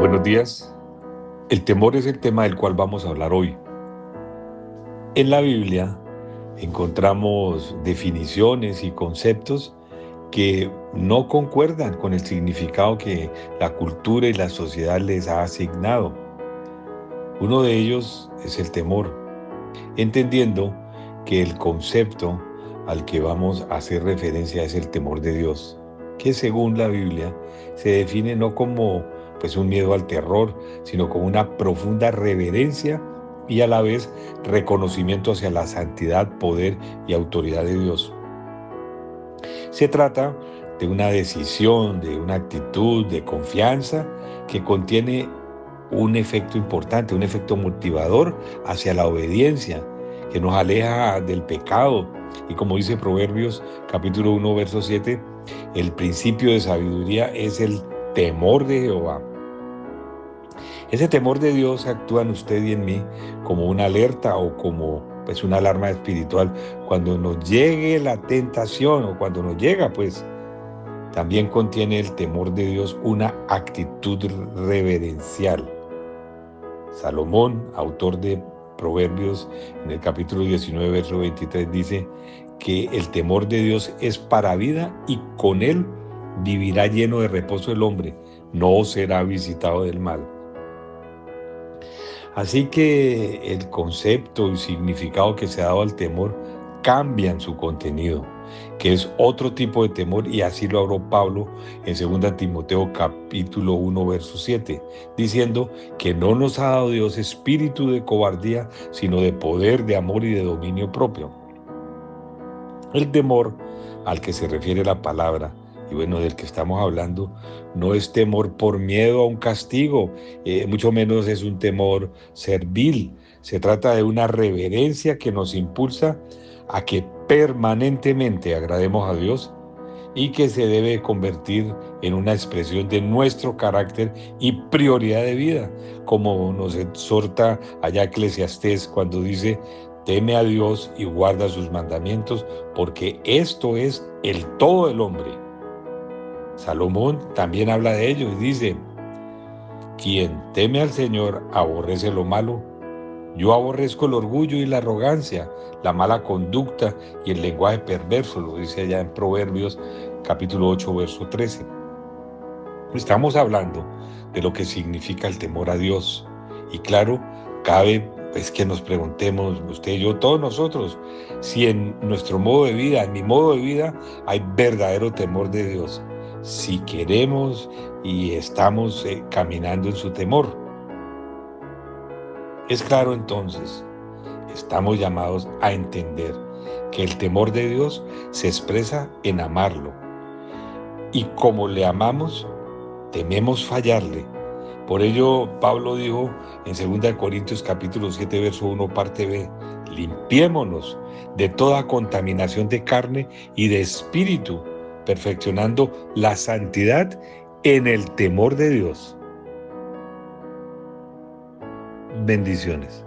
Buenos días. El temor es el tema del cual vamos a hablar hoy. En la Biblia encontramos definiciones y conceptos que no concuerdan con el significado que la cultura y la sociedad les ha asignado. Uno de ellos es el temor, entendiendo que el concepto al que vamos a hacer referencia es el temor de Dios, que según la Biblia se define no como un miedo al terror, sino como una profunda reverencia y a la vez reconocimiento hacia la santidad, poder y autoridad de Dios. Se trata de una decisión, de una actitud de confianza que contiene un efecto importante, un efecto motivador hacia la obediencia, que nos aleja del pecado. Y como dice Proverbios capítulo 1, verso 7, el principio de sabiduría es el temor de Jehová. Ese temor de Dios actúa en usted y en mí como una alerta o como una alarma espiritual. Cuando nos llegue la tentación o cuando nos llega, también contiene el temor de Dios una actitud reverencial. Salomón, autor de Proverbios, en el capítulo 19, verso 23, dice que el temor de Dios es para vida y con él vivirá lleno de reposo el hombre, no será visitado del mal. Así que el concepto y significado que se ha dado al temor cambian su contenido, que es otro tipo de temor, y así lo habló Pablo en 2 Timoteo capítulo 1, verso 7, diciendo que no nos ha dado Dios espíritu de cobardía, sino de poder, de amor y de dominio propio. El temor al que se refiere la palabra, y del que estamos hablando, no es temor por miedo a un castigo, mucho menos es un temor servil. Se trata de una reverencia que nos impulsa a que permanentemente agrademos a Dios y que se debe convertir en una expresión de nuestro carácter y prioridad de vida, como nos exhorta allá Eclesiastés cuando dice: teme a Dios y guarda sus mandamientos, porque esto es el todo del hombre. Salomón también habla de ello y dice: quien teme al Señor aborrece lo malo. Yo aborrezco el orgullo y la arrogancia, la mala conducta y el lenguaje perverso, lo dice allá en Proverbios capítulo 8, verso 13. Estamos hablando de lo que significa el temor a Dios. Y claro, cabe que nos preguntemos, usted y yo, todos nosotros, si en nuestro modo de vida, en mi modo de vida, hay verdadero temor de Dios. Si queremos y estamos caminando en su temor. Es claro entonces, estamos llamados a entender que el temor de Dios se expresa en amarlo. Y como le amamos, tememos fallarle. Por ello, Pablo dijo en 2 Corintios capítulo 7, verso 1, parte B: limpiémonos de toda contaminación de carne y de espíritu, perfeccionando la santidad en el temor de Dios. Bendiciones.